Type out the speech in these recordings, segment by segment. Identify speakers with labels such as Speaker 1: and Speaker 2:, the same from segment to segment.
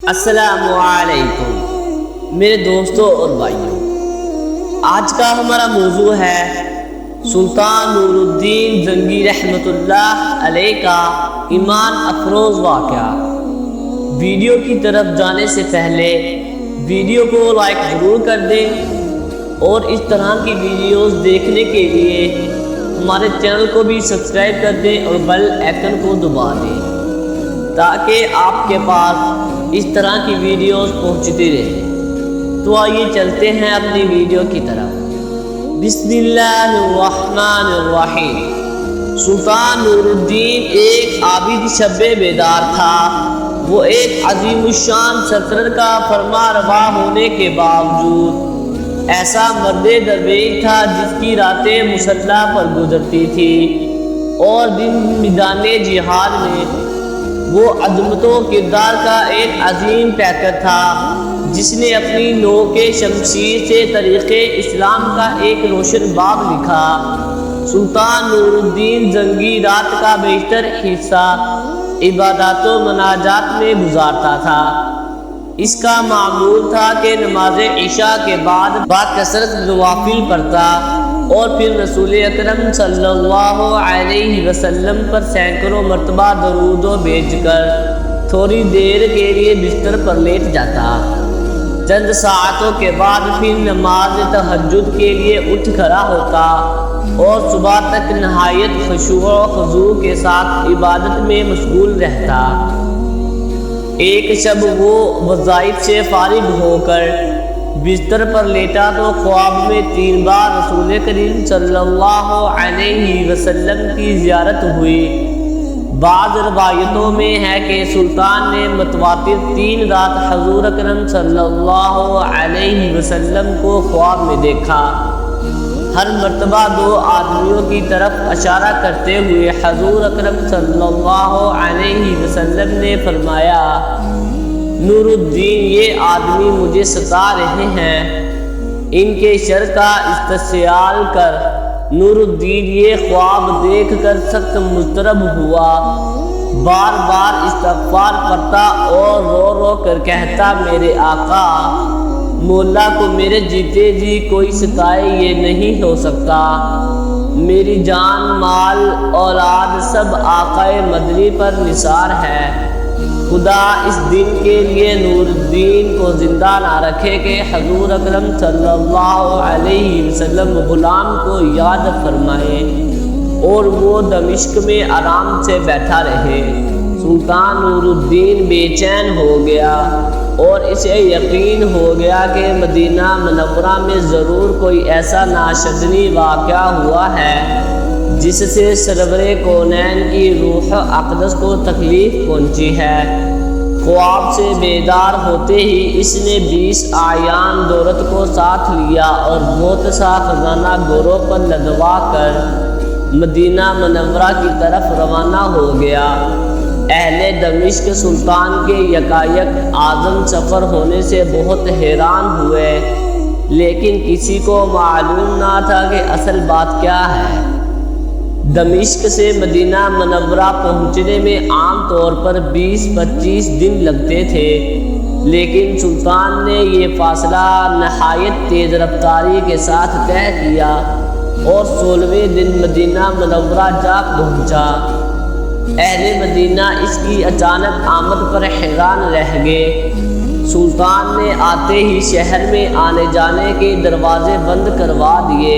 Speaker 1: السلام علیکم میرے دوستوں اور بھائیوں، آج کا ہمارا موضوع ہے سلطان نور الدین زنگی رحمۃ اللہ علیہ کا ایمان افروز واقعہ۔ ویڈیو کی طرف جانے سے پہلے ویڈیو کو لائک ضرور کر دیں اور اس طرح کی ویڈیوز دیکھنے کے لیے ہمارے چینل کو بھی سبسکرائب کر دیں اور بیل آئیکن کو دبا دیں تاکہ آپ کے پاس اس طرح کی ویڈیوز پہنچتی رہیں۔ تو آئیے چلتے ہیں اپنی ویڈیو کی طرف۔ بسم اللہ الرحمن الرحیم۔ سلطان نور الدین ایک عابد شب بیدار تھا۔ وہ ایک عظیم الشان سلطنت کا فرما روا ہونے کے باوجود ایسا مرد درویش تھا جس کی راتیں مسلح پر گزرتی تھی اور دن میدان جہاد میں وہ عظمت و کردار کا ایک عظیم پیکر تھا جس نے اپنی نوک شمشیر سے طریق اسلام کا ایک روشن باب لکھا۔ سلطان نور الدین زنگی رات کا بیشتر حصہ عبادات و مناجات میں گزارتا تھا۔ اس کا معمول تھا کہ نماز عشاء کے بعد باکثرت نوافل پڑھتا اور پھر رسول اکرم صلی اللہ علیہ وسلم پر سینکڑوں مرتبہ درود و بھیج کر تھوڑی دیر کے لیے بستر پر لیٹ جاتا۔ چند ساعتوں کے بعد پھر نماز تہجد کے لیے اٹھ کھڑا ہوتا اور صبح تک نہایت خشوع و خضوع کے ساتھ عبادت میں مشغول رہتا۔ ایک شب وہ وظائف سے فارغ ہو کر بستر پر لیٹا تو خواب میں 3 بار رسول کریم صلی اللہ علیہ وسلم کی زیارت ہوئی۔ بعض روایتوں میں ہے کہ سلطان نے متواتر 3 رات حضور اکرم صلی اللہ علیہ وسلم کو خواب میں دیکھا۔ ہر مرتبہ 2 آدمیوں کی طرف اشارہ کرتے ہوئے حضور اکرم صلی اللہ علیہ وسلم نے فرمایا، نور الدین یہ آدمی مجھے ستا رہے ہیں، ان کے شر کا استحصال کر۔ نور الدین یہ خواب دیکھ کر سخت مضطرب ہوا، بار بار استغفار پڑھتا اور رو رو کر کہتا، میرے آقا مولا کو میرے جیتے جی کوئی ستائے یہ نہیں ہو سکتا۔ میری جان مال اولاد سب آقا مدنی پر نثار ہے۔ خدا اس دن کے لیے نور الدین کو زندہ نہ رکھے کہ حضور اکرم صلی اللہ علیہ وسلم غلام کو یاد فرمائے اور وہ دمشق میں آرام سے بیٹھا رہے۔ سلطان نور الدین بے چین ہو گیا اور اسے یقین ہو گیا کہ مدینہ منورہ میں ضرور کوئی ایسا ناشدنی واقعہ ہوا ہے جس سے سرور کونین کی روح اقدس کو تکلیف پہنچی ہے۔ خواب سے بیدار ہوتے ہی اس نے 20 اعیان دولت کو ساتھ لیا اور بہت سا خزانہ گھوڑوں پر لدوا کر مدینہ منورہ کی طرف روانہ ہو گیا۔ اہل دمشق سلطان کے یکایک اعظم سفر ہونے سے بہت حیران ہوئے، لیکن کسی کو معلوم نہ تھا کہ اصل بات کیا ہے۔ دمشق سے مدینہ منورہ پہنچنے میں عام طور پر 20-25 دن لگتے تھے، لیکن سلطان نے یہ فاصلہ نہایت تیز رفتاری کے ساتھ طے کیا اور 16ویں دن مدینہ منورہ جا پہنچا۔ اہل مدینہ اس کی اچانک آمد پر حیران رہ گئے۔ سلطان نے آتے ہی شہر میں آنے جانے کے دروازے بند کروا دیے،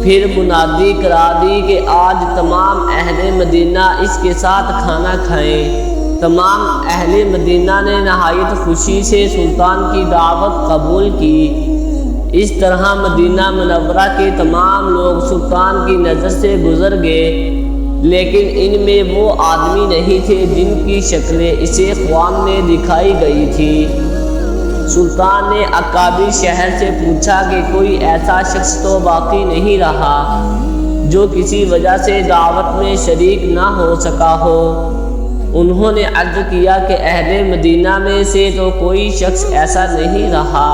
Speaker 1: پھر منادی کرا دی کہ آج تمام اہل مدینہ اس کے ساتھ کھانا کھائیں۔ تمام اہل مدینہ نے نہایت خوشی سے سلطان کی دعوت قبول کی۔ اس طرح مدینہ منورہ کے تمام لوگ سلطان کی نظر سے گزر گئے، لیکن ان میں وہ آدمی نہیں تھے جن کی شکلیں اسے خواب میں دکھائی گئی تھی۔ سلطان نے اکابر شہر سے پوچھا کہ کوئی ایسا شخص تو باقی نہیں رہا جو کسی وجہ سے دعوت میں شریک نہ ہو سکا ہو۔ انہوں نے عرض کیا کہ اہل مدینہ میں سے تو کوئی شخص ایسا نہیں رہا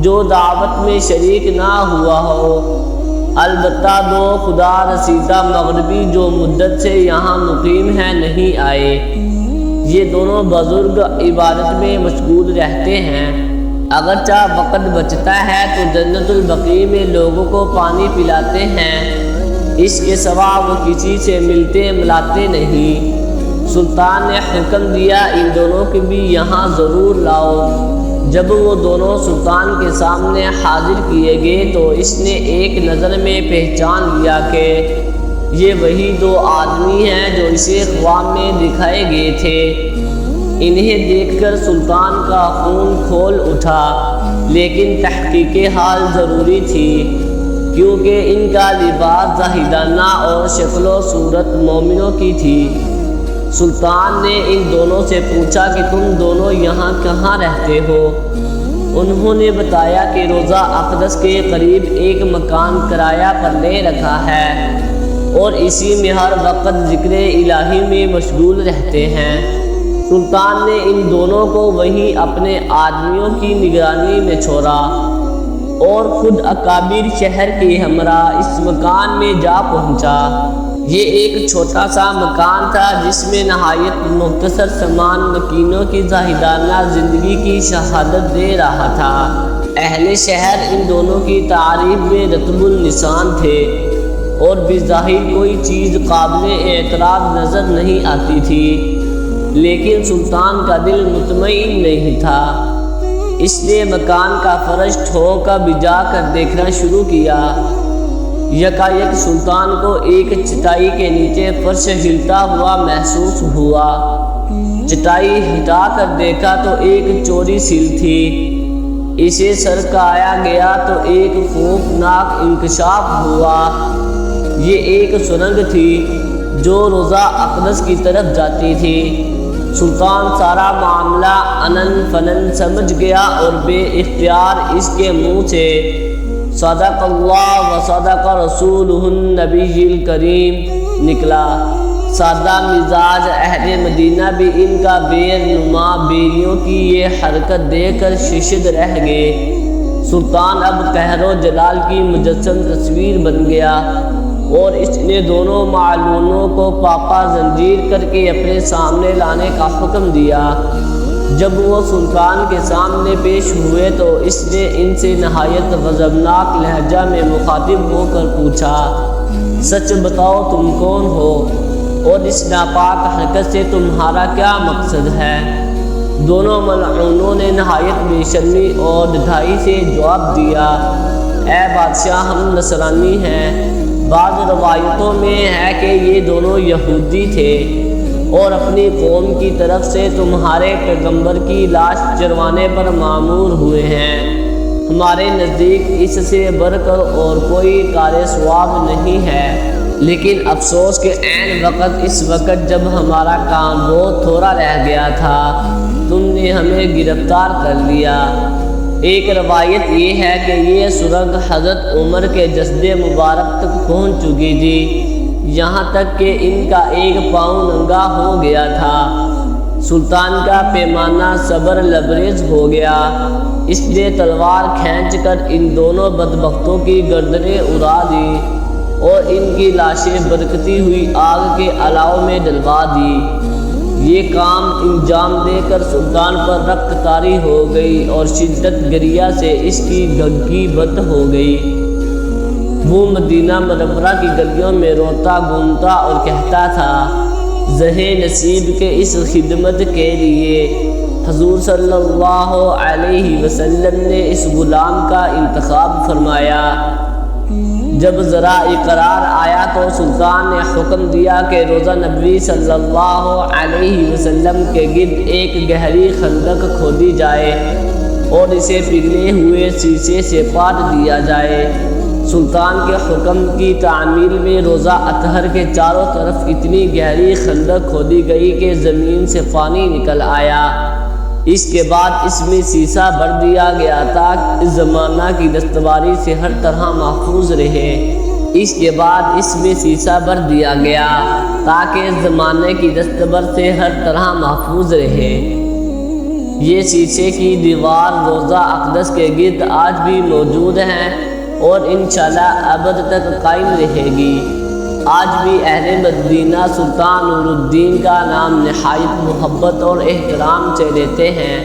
Speaker 1: جو دعوت میں شریک نہ ہوا ہو، البتہ 2 خدا رسیدہ مغربی جو مدت سے یہاں مقیم ہیں نہیں آئے۔ یہ دونوں بزرگ عبادت میں مشغول رہتے ہیں۔ اگرچہ وقت بچتا ہے تو جنت البقیع میں لوگوں کو پانی پلاتے ہیں، اس کے سوا وہ کسی سے ملتے ملاتے نہیں۔ سلطان نے حکم دیا ان دونوں کو بھی یہاں ضرور لاؤ۔ جب وہ دونوں سلطان کے سامنے حاضر کیے گئے تو اس نے ایک نظر میں پہچان لیا کہ یہ وہی دو آدمی ہیں جو اسے خواب میں دکھائے گئے تھے۔ انہیں دیکھ کر سلطان کا خون کھول اٹھا، لیکن تحقیق حال ضروری تھی کیونکہ ان کا لباس زاہدانہ اور شکل و صورت مومنوں کی تھی۔ سلطان نے ان دونوں سے پوچھا کہ تم دونوں یہاں کہاں رہتے ہو؟ انہوں نے بتایا کہ روضہ اقدس کے قریب ایک مکان کرایہ پر لے رکھا ہے اور اسی میں ہر وقت ذکر الہی میں مشغول رہتے ہیں۔ سلطان نے ان دونوں کو وہیں اپنے آدمیوں کی نگرانی میں چھوڑا اور خود اکابر شہر کے ہمراہ اس مکان میں جا پہنچا۔ یہ ایک چھوٹا سا مکان تھا جس میں نہایت مختصر سامان مکینوں کی زاہدانہ زندگی کی شہادت دے رہا تھا۔ اہل شہر ان دونوں کی تعریف میں رطب اللسان تھے اور بظاہر کوئی چیز قابل اعتراض نظر نہیں آتی تھی، لیکن سلطان کا دل مطمئن نہیں تھا۔ اس نے مکان کا فرش ٹھوکا بجا کر دیکھنا شروع کیا۔ یکایک سلطان کو ایک چٹائی کے نیچے فرش ہلتا ہوا محسوس ہوا۔ چٹائی ہٹا کر دیکھا تو ایک چوری سیل تھی۔ اسے سرکایا گیا تو ایک خوفناک انکشاف ہوا۔ یہ ایک سرنگ تھی جو روضہ اقدس کی طرف جاتی تھی۔ سلطان سارا معاملہ انن فنن سمجھ گیا اور بے اختیار اس کے منہ سے صدق اللہ و صدق رسولہ النبی الکریم نکلا۔ سادہ مزاج اہل مدینہ بھی ان کا بیر نما بیریوں کی یہ حرکت دیکھ کر ششد رہ گئے۔ سلطان اب قہر و جلال کی مجسم تصویر بن گیا اور اس نے دونوں معلوموں کو پاپا زنجیر کر کے اپنے سامنے لانے کا حکم دیا۔ جب وہ سلطان کے سامنے پیش ہوئے تو اس نے ان سے نہایت غضبناک لہجہ میں مخاطب ہو کر پوچھا، سچ بتاؤ تم کون ہو اور اس ناپاک حرکت سے تمہارا کیا مقصد ہے؟ دونوں ملعونوں نے نہایت بے شرمی اور ڈھائی سے جواب دیا، اے بادشاہ ہم نصرانی ہیں۔ بعض روایتوں میں ہے کہ یہ دونوں یہودی تھے اور اپنی قوم کی طرف سے تمہارے پیغمبر کی لاش چروانے پر مامور ہوئے ہیں۔ ہمارے نزدیک اس سے بڑھ کر اور کوئی کار ثواب نہیں ہے، لیکن افسوس کہ عین وقت اس وقت جب ہمارا کام بہت تھوڑا رہ گیا تھا تم نے ہمیں گرفتار کر لیا۔ ایک روایت یہ ہے کہ یہ سرنگ حضرت عمر کے جسد مبارک تک پہنچ چکی تھی، یہاں تک کہ ان کا ایک پاؤں ننگا ہو گیا تھا۔ سلطان کا پیمانہ صبر لبریز ہو گیا۔ اس نے تلوار کھینچ کر ان دونوں بدبختوں کی گردنیں اڑا دی اور ان کی لاشیں برکتی ہوئی آگ کے الاؤ میں ڈلوا دی۔ یہ کام انجام دے کر سلطان پر رخت طاری ہو گئی اور شدت گریہ سے اس کی گھگی بند ہو گئی۔ وہ مدینہ منورہ کی گلیوں میں روتا گھومتا اور کہتا تھا، زہ نصیب کے اس خدمت کے لیے حضور صلی اللہ علیہ وسلم نے اس غلام کا انتخاب فرمایا۔ جب ذرا اقرار آیا تو سلطان نے حکم دیا کہ روضہ نبوی صلی اللہ علیہ وسلم کے گرد ایک گہری خندق کھودی جائے اور اسے پگھلے ہوئے شیشے سے پاٹ دیا جائے۔ سلطان کے حکم کی تعمیل میں روضہ اطہر کے چاروں طرف اتنی گہری خندق کھودی گئی کہ زمین سے پانی نکل آیا۔ اس کے بعد اس میں سیسہ بھر دیا گیا تاکہ زمانہ کی دستکاری سے ہر طرح محفوظ رہے۔ اس کے بعد اس میں سیسہ بھر دیا گیا تاکہ زمانے کی دستبر سے ہر طرح محفوظ رہے۔ یہ شیشے کی دیوار روضہ اقدس کے گرد آج بھی موجود ہیں اور انشاءاللہ ابد تک قائم رہے گی۔ آج بھی اہل مدینہ سلطان نور الدین کا نام نہایت محبت اور احترام سے لیتے ہیں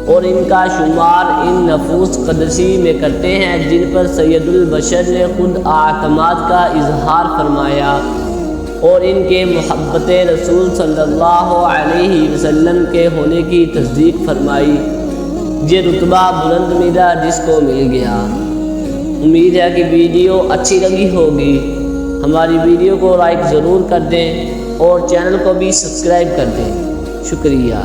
Speaker 1: اور ان کا شمار ان نفوس قدسی میں کرتے ہیں جن پر سید البشر نے خود اعتماد کا اظہار فرمایا اور ان کے محبت رسول صلی اللہ علیہ وسلم کے ہونے کی تصدیق فرمائی۔ یہ رتبہ بلند ملا جس کو مل گیا۔ امید ہے کہ ویڈیو اچھی لگی ہوگی۔ ہماری ویڈیو کو لائک ضرور کر دیں اور چینل کو بھی سبسکرائب کر دیں۔ شکریہ۔